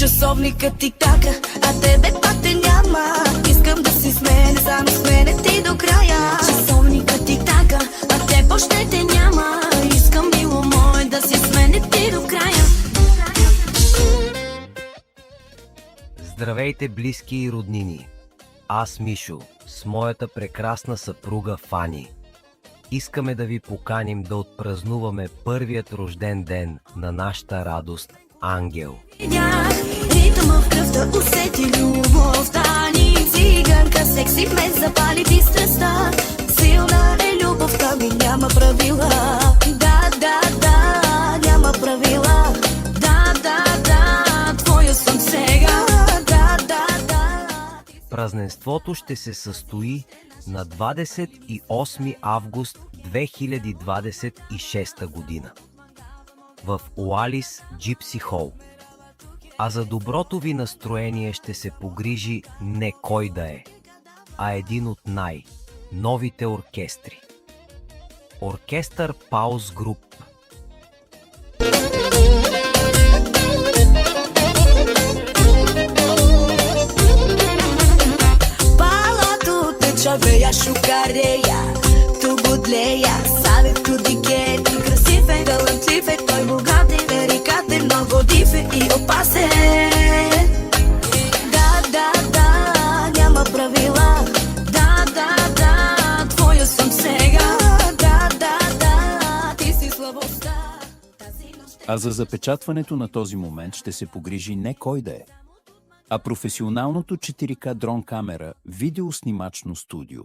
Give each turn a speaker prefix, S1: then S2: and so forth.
S1: Часовникът тик-така, а тебе пак те няма. Искам да си с мене, само с мене ти до края. Часовникът тик-така, а теб още те няма. Искам, мило мое, да си с мене ти до края.
S2: Здравейте, близки и роднини! Аз, Мишо, с моята прекрасна съпруга Фани, искаме да ви поканим да отпразнуваме първият рожден ден на нашата радост Ангел.
S1: Ритъма в кръвта усети любовта ни. Циганка, секси в мен запали ти страстта. Силна е любовта ми, няма правила. Да, няма правила. Да, твоя съм сега. Да.
S2: Празненството ще се състои на 28 август 2026 година в Уалис Джипси Хол. А за доброто ви настроение ще се погрижи не кой да е, а един от най-новите оркестри. Оркестър Пауз Груп.
S1: Палато течавея шукарея, ту будлея, савет ту дикет. Красив е, галантлив е, той богатен е, рекат е, много див е и опасен. Да, няма правила. Да, твоя съм сега. Да, ти си слабостта.
S3: А за запечатването на този момент ще се погрижи не кой да е, а професионалното 4K дрон камера видеоснимачно студио.